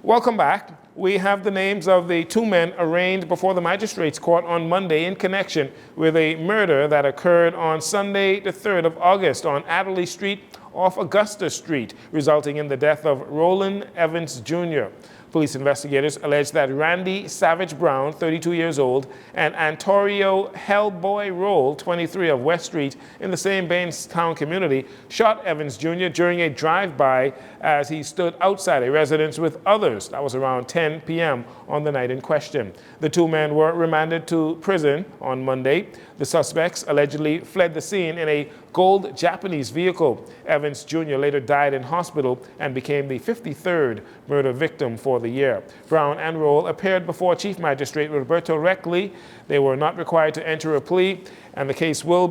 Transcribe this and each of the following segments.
Welcome back. We have the names of the two men arraigned before the magistrates' court on Monday in connection with a murder that occurred on Sunday, the 3rd of August on Adderley Street off Augusta Street, resulting in the death of Roland Evans Jr. Police investigators allege that Randy Savage Brown, 32 years old, and Antonio Hellboy Roll, 23, of West Street in the same Bainstown community, shot Evans Jr. during a drive-by as he stood outside a residence with others. That was around 10 p.m. on the night in question. The two men were remanded to prison on Monday. The suspects allegedly fled the scene in a gold Japanese vehicle. Evans Jr. later died in hospital and became the 53rd murder victim for the year. Brown and Roll appeared before Chief Magistrate Roberto Reckley. They were not required to enter a plea, and the case will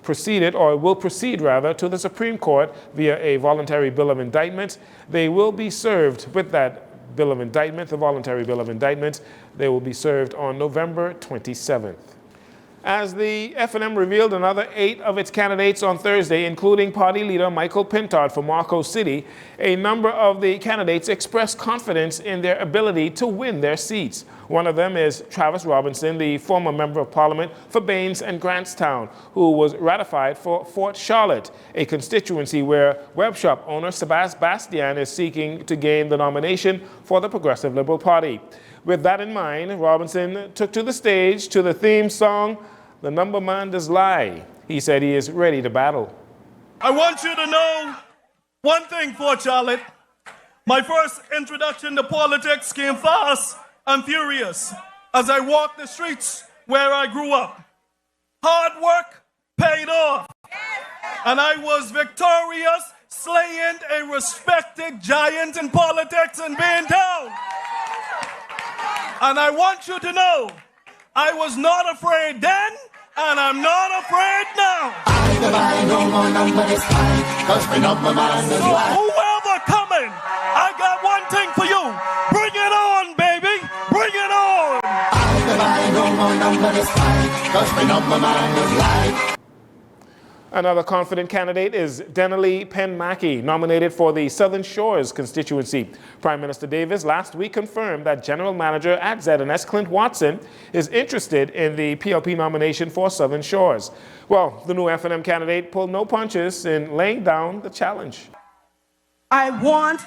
proceed to the Supreme Court via a voluntary bill of indictment. They will be served with that bill of indictment, the voluntary bill of indictment. They will be served on November 27th. As the F&M revealed another 8 of its candidates on Thursday, including party leader Michael Pintard for Marco City, a number of the candidates expressed confidence in their ability to win their seats. One of them is Travis Robinson, the former member of parliament for Baines and Grantstown, who was ratified for Fort Charlotte, a constituency where web shop owner Sebastian is seeking to gain the nomination for the Progressive Liberal Party. With that in mind, Robinson took to the stage to the theme song, "The Number Man Does Lie." He said he is ready to battle. I want you to know one thing, Fort Charlotte. My first introduction to politics came fast and furious as I walked the streets where I grew up. Hard work paid off, and I was victorious, slaying a respected giant in politics in Baintown. And I want you to know, I was not afraid then, and I'm not afraid now. So whoever coming, I got one thing for you. Bring it on, baby. Bring it on. Another confident candidate is Denali Penn-Mackey, nominated for the Southern Shores constituency. Prime Minister Davis last week confirmed that General Manager at ZNS, Clint Watson, is interested in the PLP nomination for Southern Shores. Well, the new F&M candidate pulled no punches in laying down the challenge. I want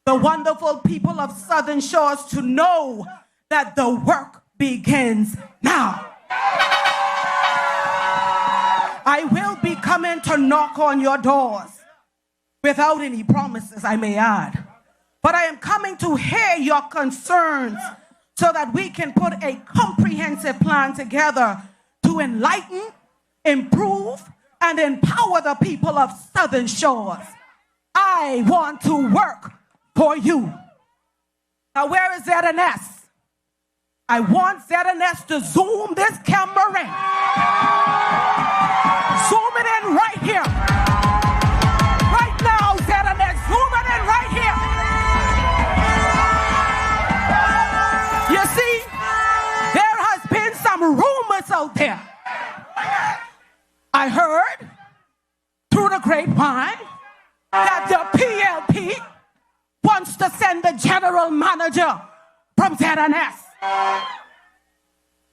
the wonderful people of Southern Shores to know that the work begins now. I will be coming to knock on your doors without any promises, I may add. But I am coming to hear your concerns so that we can put a comprehensive plan together to enlighten, improve, and empower the people of Southern Shores. I want to work for you. Now, where is ZNS? I want ZNS to zoom this camera in. Zoom it in right here. Right now, ZNS, zoom it in right here. You see, there has been some rumors out there. I heard through the grapevine that the PLP wants to send the general manager from ZNS.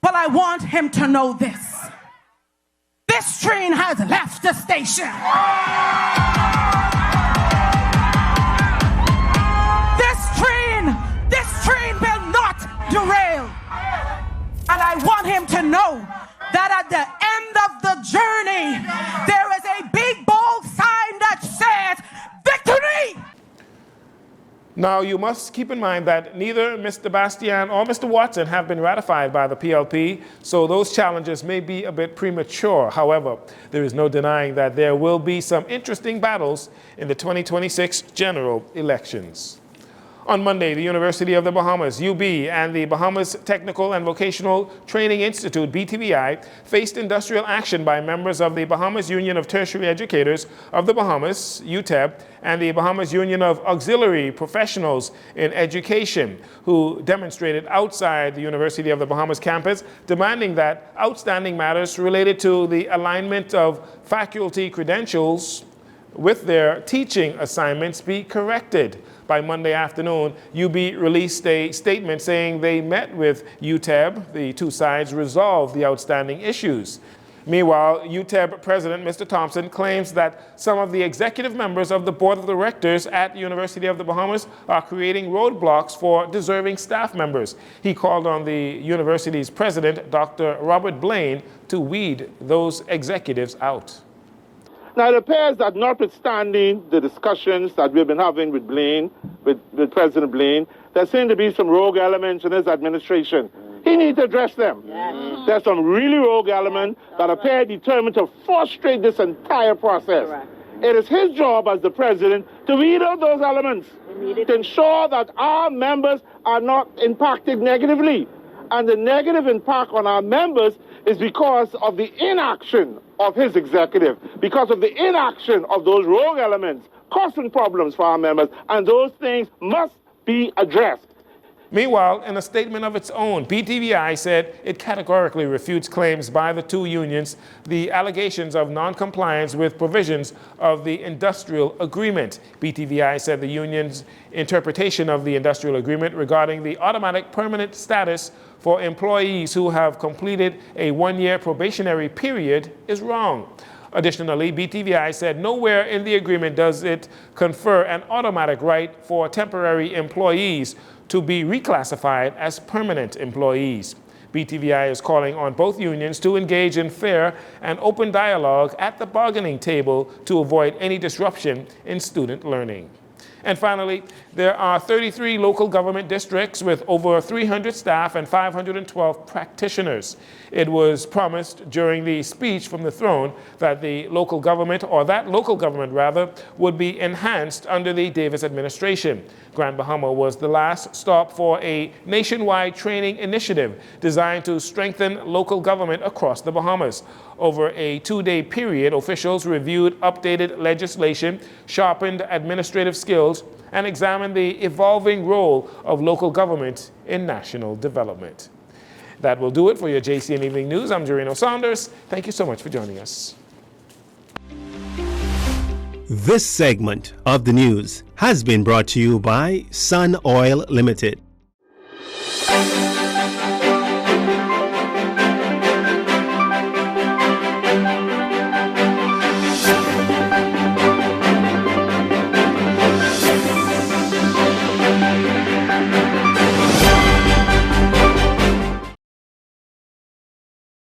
Well, I want him to know this. This train has left the station. This train will not derail. And I want him to know that at the end of the journey, there is a big bold sign that says, "Victory!" Now, you must keep in mind that neither Mr. Bastian or Mr. Watson have been ratified by the PLP, so those challenges may be a bit premature. However, there is no denying that there will be some interesting battles in the 2026 general elections. On Monday, the University of the Bahamas, UB, and the Bahamas Technical and Vocational Training Institute, BTVI, faced industrial action by members of the Bahamas Union of Tertiary Educators of the Bahamas, UTEB, and the Bahamas Union of Auxiliary Professionals in Education, who demonstrated outside the University of the Bahamas campus, demanding that outstanding matters related to the alignment of faculty credentials with their teaching assignments be corrected. By Monday afternoon, UB released a statement saying they met with UTEB. The two sides resolved the outstanding issues. Meanwhile, UTEB President Mr. Thompson claims that some of the executive members of the Board of Directors at the University of the Bahamas are creating roadblocks for deserving staff members. He called on the university's president, Dr. Robert Blaine, to weed those executives out. Now, it appears that notwithstanding the discussions that we've been having with Blaine, with President Blaine, there seem to be some rogue elements in his administration. He needs to address them. Yes. There's some really rogue elements that appear determined to frustrate this entire process. Correct. It is his job as the president to weed out those elements, to ensure that our members are not impacted negatively. And the negative impact on our members is because of the inaction of his executive, because of the inaction of those rogue elements, causing problems for our members, and those things must be addressed. Meanwhile, in a statement of its own, BTVI said it categorically refutes claims by the two unions, the allegations of non-compliance with provisions of the industrial agreement. BTVI said the union's interpretation of the industrial agreement regarding the automatic permanent status for employees who have completed a one-year probationary period is wrong. Additionally, BTVI said nowhere in the agreement does it confer an automatic right for temporary employees to be reclassified as permanent employees. BTVI is calling on both unions to engage in fair and open dialogue at the bargaining table to avoid any disruption in student learning. And finally, there are 33 local government districts with over 300 staff and 512 practitioners. It was promised during the speech from the throne that the local government, or that local government rather, would be enhanced under the Davis administration. Grand Bahama was the last stop for a nationwide training initiative designed to strengthen local government across the Bahamas. Over a two-day period, officials reviewed updated legislation, sharpened administrative skills, and examined the evolving role of local government in national development. That will do it for your JCN Evening News. I'm Jcn Saunders. Thank you so much for joining us. This segment of the news has been brought to you by Sun Oil Limited.